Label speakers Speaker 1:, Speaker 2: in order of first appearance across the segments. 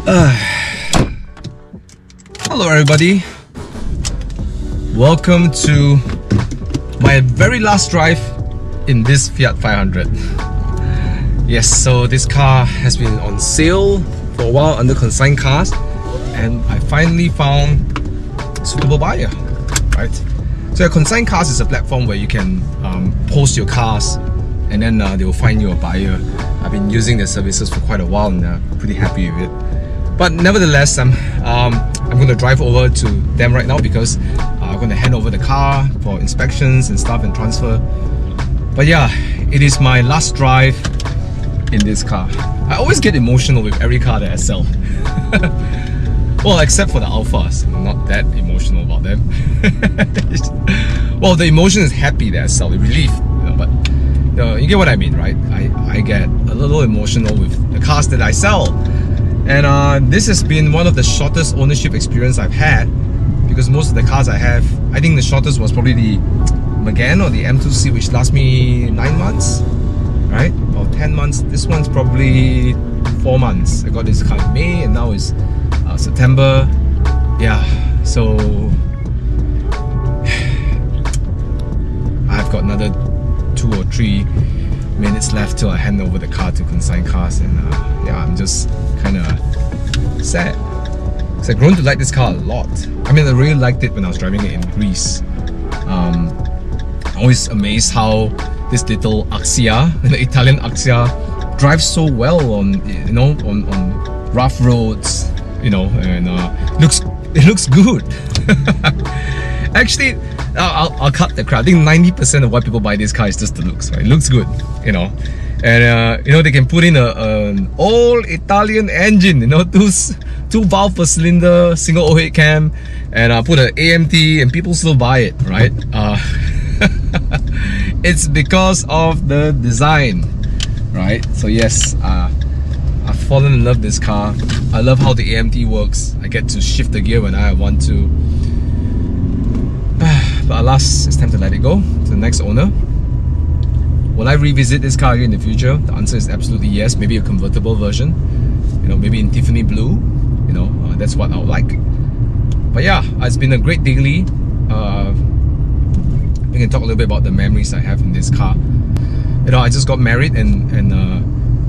Speaker 1: Hello everybody, welcome to my very last drive in this Fiat 500. Yes, so this car has been on sale for a while under consigned cars, and I finally found a suitable buyer, right? So consigned cars is a platform where you can post your cars and then they will find you a buyer. I've been using their services for quite a while and pretty happy with it. But nevertheless, I'm going to drive over to them right now because I'm going to hand over the car for inspections and stuff and transfer. But yeah, it is my last drive in this car. I always get emotional with every car that I sell. Well, except for the Alphas, I'm not that emotional about them. Well, the emotion is happy that I sell, the relief, you know, but you get what I mean, right? I get a little emotional with the cars that I sell. And this has been one of the shortest ownership experience I've had, because most of the cars I have, I think the shortest was probably the Megane or the M2C, which lasts me 9 months, right? Or 10 months. This one's probably 4 months. I got this car in May and now it's September. Yeah, so I've got another 2 or 3 minutes left till I hand over the car to consigned cars, and yeah, I'm just kind of sad because I've grown to like this car a lot. I mean, I really liked it when I was driving it in Greece. I'm always amazed how this little Axia, the Italian Axia, drives so well on, you know, on rough roads, you know, and it looks good. Actually, I'll cut the crap. I think 90% of why people buy this car is just the looks, right? It looks good, you know. And you know, they can put in an old Italian engine, you know, two valve per cylinder, single O8 cam, and put an AMT, and people still buy it, right? It's because of the design, right? So yes, I've fallen in love with this car. I love how the AMT works. I get to shift the gear when I want to. But alas, it's time to let it go to the next owner. Will I revisit this car again in the future? The answer is absolutely yes. Maybe a convertible version, you know, maybe in Tiffany blue, you know, that's what I would like. But yeah, it's been a great daily. We can talk a little bit about the memories I have in this car. You know, I just got married, and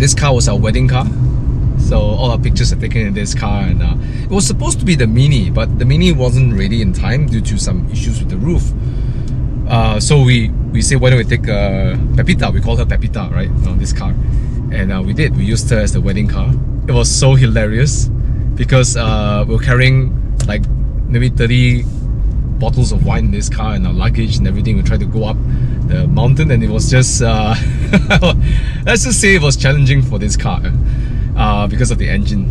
Speaker 1: this car was our wedding car. So all our pictures are taken in this car, and it was supposed to be the Mini, but the Mini wasn't ready in time due to some issues with the roof. So we said, why don't we take Pepita? We call her Pepita, right? This car, and we did. We used her as the wedding car. It was so hilarious because we were carrying like maybe 30 bottles of wine in this car and our luggage and everything. We tried to go up the mountain, and it was just let's just say it was challenging for this car. Because of the engine,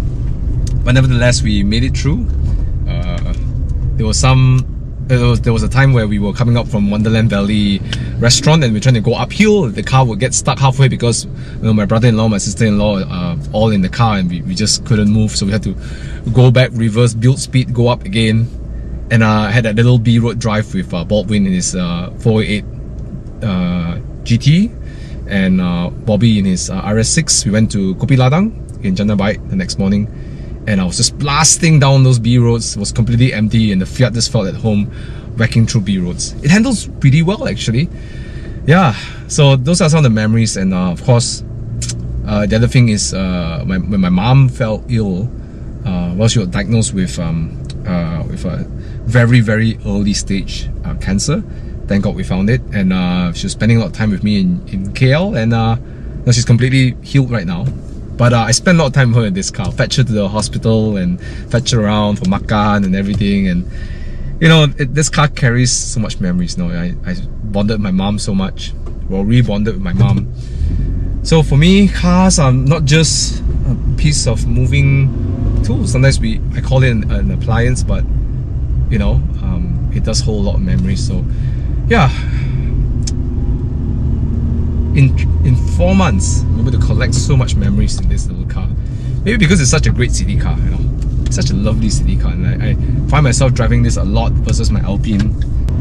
Speaker 1: but nevertheless we made it through. There was a time where we were coming up from Wonderland Valley restaurant, and we're trying to go uphill. The car would get stuck halfway because, you know, my brother-in-law, my sister-in-law, all in the car, and we just couldn't move, so we had to go back, reverse, build speed, go up again. And I had that little B-road drive with Baldwin in his 488 GT, and Bobby in his RS6. We went to Kopi Ladang in Janabait the next morning, and I was just blasting down those B roads. It was completely empty, and the Fiat just felt at home whacking through B roads. It handles pretty well, actually. Yeah, so those are some of the memories. And of course, the other thing is when my mom fell ill, well, she was diagnosed with a very, very early stage cancer. Thank God we found it, and she was spending a lot of time with me in KL, and now she's completely healed right now. But I spent a lot of time with her in this car, fetch her to the hospital and fetch her around for makan and everything. And you know, this car carries so much memories. You know, I bonded with my mom so much, well, rebonded with my mom. So for me, cars are not just a piece of moving tool. Sometimes I call it an appliance, but you know, it does hold a lot of memories. So yeah, in 4 months, I'm able to collect so much memories in this little car. Maybe because it's such a great city car, you know, it's such a lovely city car, and I find myself driving this a lot versus my Alpine.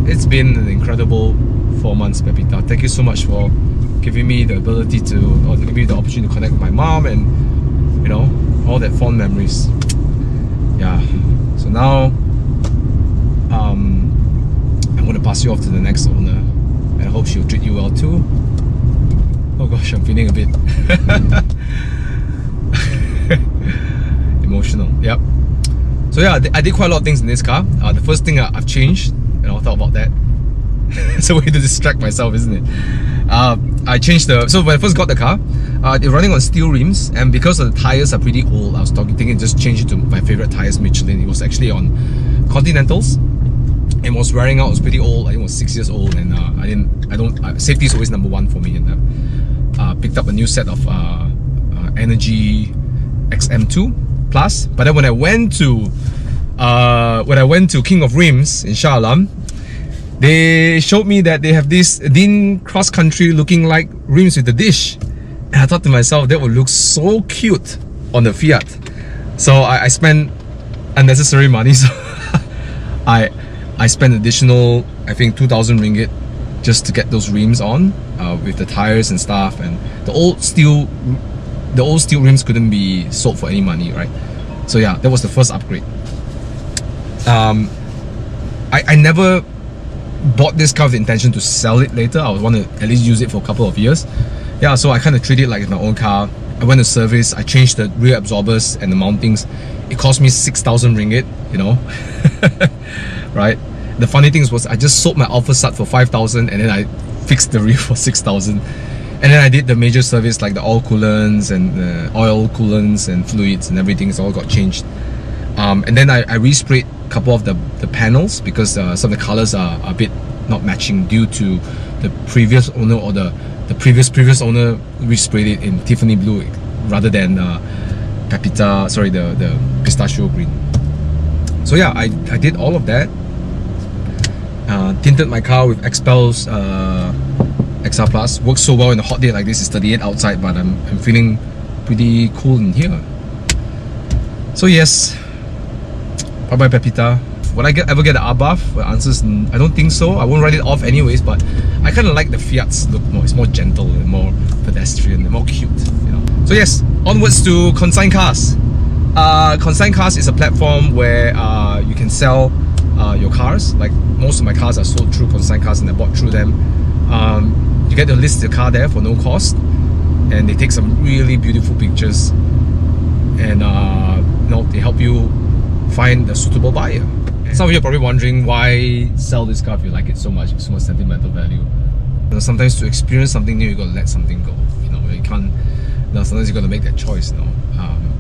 Speaker 1: It's been an incredible 4 months, Pepita. Thank you so much for giving me the ability to, or giving me the opportunity to connect with my mom, and you know, all that fond memories. yeah, so now I'm going to pass you off to the next owner, and I hope she'll treat you well too. Oh gosh, I'm feeling a bit emotional. Yep. So yeah, I did quite a lot of things in this car. The first thing I've changed, and I'll talk about that. It's a way to distract myself, isn't it? I changed so when I first got the car, they're running on steel rims, and because the tires are pretty old, I was thinking just change it to my favorite tires, Michelin. It was actually on Continentals and was wearing out. It was pretty old. I think it was 6 years old, and safety is always number one for me. And picked up a new set of Energy XM2 Plus. But then when I went to King of Rims in Shah Alam, they showed me that they have this DIN cross-country looking like rims with the dish. And I thought to myself, that would look so cute on the Fiat. So I spent unnecessary money. So I spent additional, I think 2,000 ringgit just to get those rims on with the tires and stuff. And the old steel rims couldn't be sold for any money, right? So yeah, that was the first upgrade. I never bought this car with the intention to sell it later. I would want to at least use it for a couple of years. Yeah, so I kind of treat it like it's my own car. I went to service, I changed the rear absorbers and the mountings. It cost me 6,000 ringgit, you know. Right? The funny thing was I just sold my Alpha Sat for 5,000 and then I fixed the rear for 6,000. And then I did the major service like the oil coolants and the oil coolants and fluids and everything. It's all got changed. And then I resprayed a couple of the panels because some of the colors are a bit not matching due to the previous owner or the previous owner resprayed it in Tiffany blue rather than Pepita, sorry, the pistachio green. So yeah, I did all of that. Tinted my car with XPEL's XR Plus. Works so well in a hot day like this. It's 38 outside, but I'm feeling pretty cool in here. So yes, bye bye Pepita. Would I ever get an R-Buff? The answer is I don't think so. I won't write it off anyways, but I kind of like the Fiat's look more. It's more gentle and more pedestrian and more cute, you know. So yes, onwards to Consign Cars. Consign Cars is a platform where you can sell your cars. Like most of my cars are sold through Consign Cars and I bought through them. You get to list the car there for no cost, and they take some really beautiful pictures, and you know, they help you find a suitable buyer. Some of you are probably wondering why sell this car if you like it so much, with so much sentimental value. You know, sometimes to experience something new, you got to let something go. You know, you can't. You know, sometimes you got to make that choice. You know,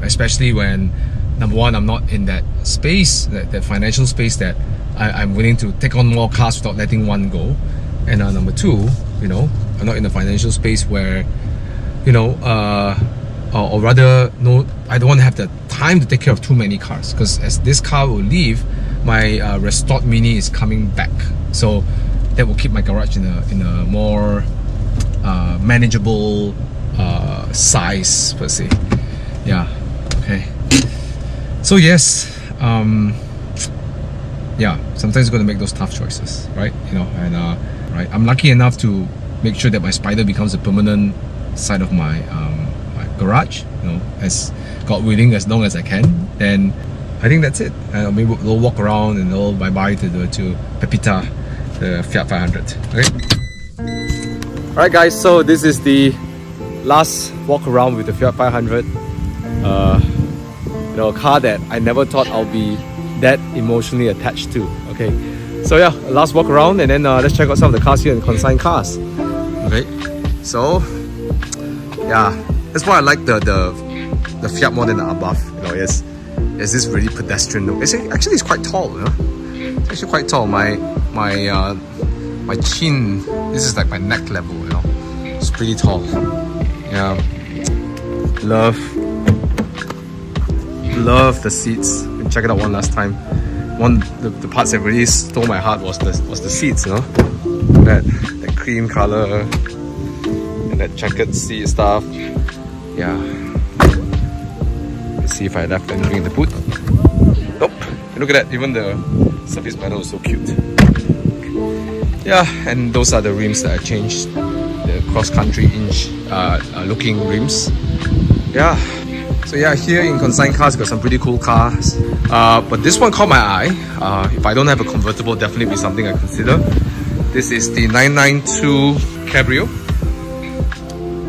Speaker 1: especially when number one, I'm not in that space, that financial space that I'm willing to take on more cars without letting one go. And number two, you know, I'm not in the financial space where, you know, or rather, no, I don't want to have the time to take care of too many cars, because as this car will leave, my restored Mini is coming back, so that will keep my garage in a more manageable size per se. Yeah. Okay. So yes, yeah, sometimes you're going to make those tough choices, right? You know, and right, I'm lucky enough to make sure that my Spider becomes a permanent side of my my garage. You know, as God willing, as long as I can. Then I think that's it. Maybe we'll walk around and we'll bye-bye to Pepita, the Fiat 500. Okay. Alright guys, so this is the last walk around with the Fiat 500. You know, a car that I never thought I'll be that emotionally attached to. Okay. So yeah, last walk around, and then let's check out some of the cars here in Consign Cars. Okay. So yeah, that's why I like the Fiat more than the R-Buff. You know, it's this really pedestrian look. Actually, it's quite tall, you know? It's actually quite tall. My chin, this is like my neck level, you know? It's pretty tall. Yeah. Love the seats. You can check it out one last time. The parts that really stole my heart was the seats, you know? That cream color and that checkered seat stuff. Yeah. See if I left anything in the boot. Nope. Look at that, even the surface panel is so cute. Yeah, and those are the rims that I changed. The cross-country inch looking rims. Yeah. So yeah, here in Consign Cars got some pretty cool cars. But this one caught my eye. If I don't have a convertible, definitely be something I consider. This is the 992 Cabrio.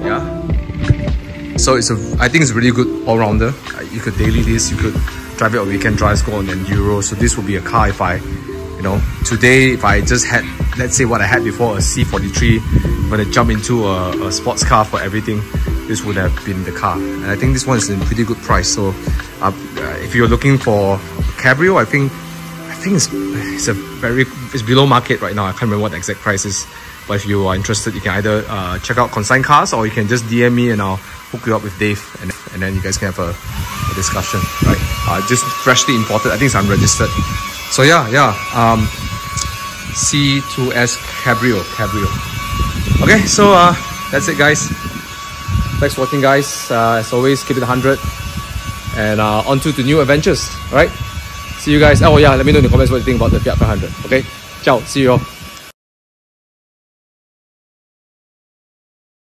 Speaker 1: Yeah. So I think it's a really good all-rounder. You could daily this, you could drive it on weekend drives, go on enduro. So this would be a car if I, today if I just had, let's say what I had before, a C43, when I jump into a sports car for everything, this would have been the car. And I think this one is in pretty good price. So if you're looking for a Cabrio, I think it's below market right now. I can't remember what the exact price is. But if you are interested, you can either check out Consign Cars, or you can just DM me and I'll hook you up with Dave, and then you guys can have a discussion, right? Just freshly imported. I think it's unregistered. So yeah. C2S Cabrio. Okay, so that's it, guys. Thanks for watching, guys. As always, keep it 100, and on to the new adventures. All right. See you guys. Oh yeah, let me know in the comments what you think about the Fiat 500. Okay. Ciao. See you all.